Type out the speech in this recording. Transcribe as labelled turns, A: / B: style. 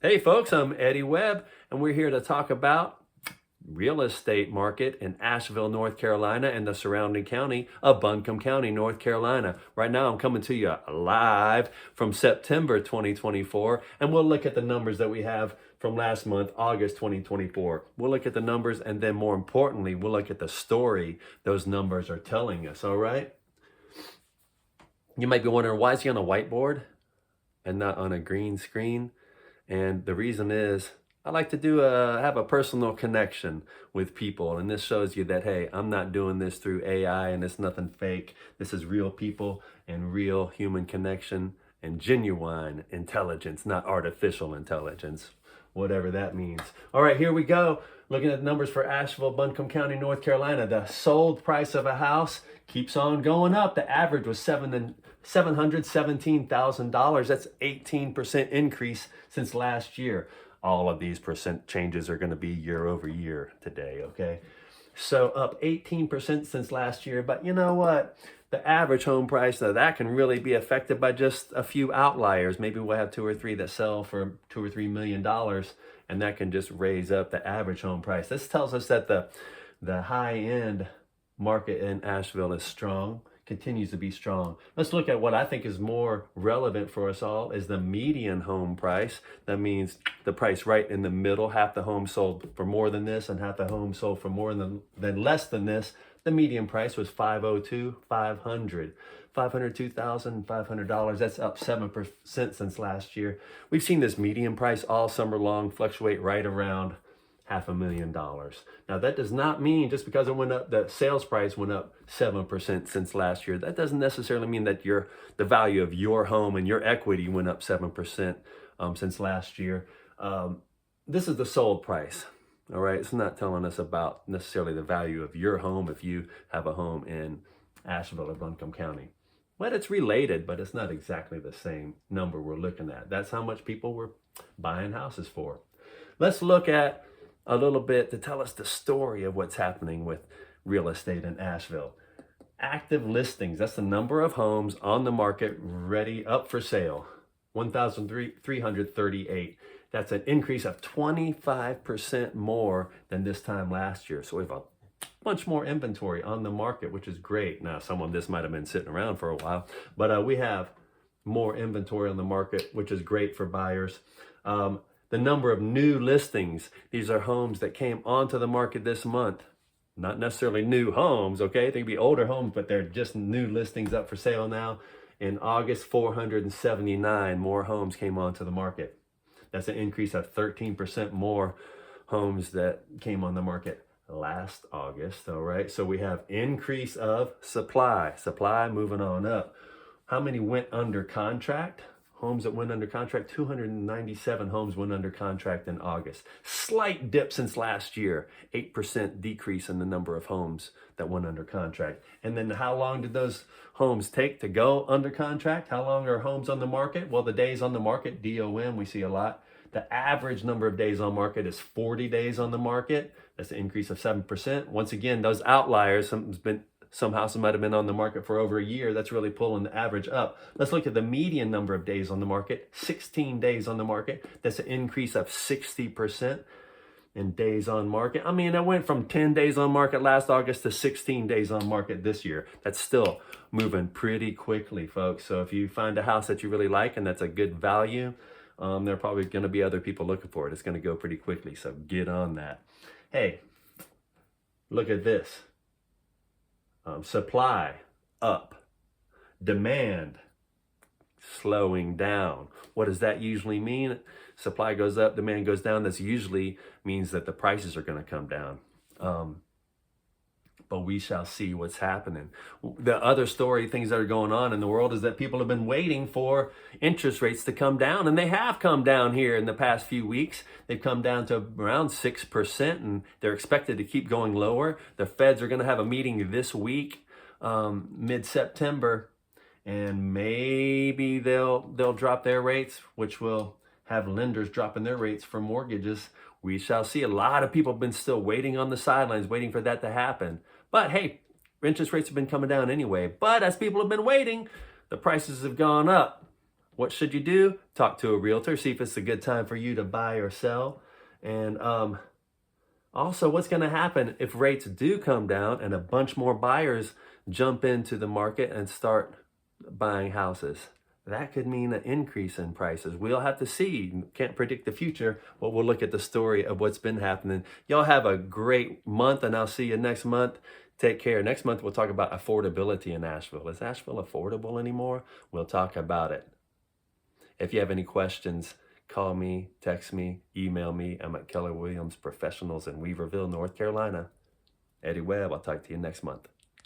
A: Hey folks, I'm Eddie Webb, and we're here to talk about real estate market in Asheville, North Carolina, and the surrounding county of Buncombe County, North Carolina. Right now, I'm coming to you live from September 2024, and we'll look at the numbers that we have from last month, August 2024. We'll look at the numbers, and then more importantly, we'll look at the story those numbers are telling us, all right? You might be wondering, why is he on a whiteboard and not on a green screen? And the reason is I like to have a personal connection with people. And this shows you that, hey, I'm not doing this through AI and it's nothing fake. This is real people and real human connection and genuine intelligence, not artificial intelligence, whatever that means. All right, here we go. Looking at the numbers for Asheville, Buncombe County, North Carolina. The sold price of a house keeps on going up. The average was $717,000. That's 18% increase since last year. All of these percent changes are going to be year over year today, okay? So up 18% since last year. But you know what? The average home price, though, that can really be affected by just a few outliers. Maybe we'll have two or three that sell for $2 or $3 million, and that can just raise up the average home price. This tells us that the high-end market in Asheville is strong, continues to be strong. Let's look at what I think is more relevant for us all is the median home price. That means the price right in the middle. Half the homes sold for more than this and half the homes sold for more than less than this. The median price was $502,500. That's up 7% since last year. We've seen this median price all summer long fluctuate right around $500,000. Now that does not mean just because it went up, the sales price went up 7% since last year. That doesn't necessarily mean that the value of your home and your equity went up 7% since last year. This is the sold price. All right, it's not telling us about necessarily the value of your home if you have a home in Asheville or Buncombe County. Well, it's related, but it's not exactly the same number we're looking at. That's how much people were buying houses for. Let's look at a little bit to tell us the story of what's happening with real estate in Asheville. Active listings, that's the number of homes on the market ready up for sale, 1,338. That's an increase of 25% more than this time last year. So we have a bunch more inventory on the market, which is great. Now, some of this might have been sitting around for a while, but we have more inventory on the market, which is great for buyers. The number of new listings, these are homes that came onto the market this month. Not necessarily new homes, okay? They could be older homes, but they're just new listings up for sale now. In August, 479 more homes came onto the market. That's an increase of 13% more homes that came on the market last August, all right? So we have increase of supply moving on up. How many went under contract? Homes that went under contract, 297 homes went under contract in August. Slight dip since last year, 8% decrease in the number of homes that went under contract. And then how long did those homes take to go under contract? How long are homes on the market? Well, the days on the market, DOM, we see a lot. The average number of days on market is 40 days on the market. That's an increase of 7%. Once again, those outliers, some houses might have been on the market for over a year. That's really pulling the average up. Let's look at the median number of days on the market, 16 days on the market. That's an increase of 60% in days on market. I mean, that went from 10 days on market last August to 16 days on market this year. That's still moving pretty quickly, folks. So if you find a house that you really like and that's a good value, there are probably going to be other people looking for it. It's going to go pretty quickly, so get on that. Hey, look at this. Supply up, demand slowing down. What does that usually mean? Supply goes up, demand goes down. This usually means that the prices are going to come down. But we shall see what's happening. The other story, things that are going on in the world is that people have been waiting for interest rates to come down, and they have come down here in the past few weeks. They've come down to around 6%, and they're expected to keep going lower. The Feds are going to have a meeting this week, mid-September, and maybe they'll drop their rates, which will have lenders dropping their rates for mortgages. We shall see. A lot of people have been still waiting on the sidelines, waiting for that to happen. But hey, interest rates have been coming down anyway. But as people have been waiting, the prices have gone up. What should you do? Talk to a realtor, see if it's a good time for you to buy or sell. And also, what's going to happen if rates do come down and a bunch more buyers jump into the market and start buying houses? That could mean an increase in prices. We'll have to see. Can't predict the future, but we'll look at the story of what's been happening. Y'all have a great month, and I'll see you next month. Take care. Next month, we'll talk about affordability in Asheville. Is Asheville affordable anymore? We'll talk about it. If you have any questions, call me, text me, email me. I'm at Keller Williams Professionals in Weaverville, North Carolina. Eddy Webb, I'll talk to you next month.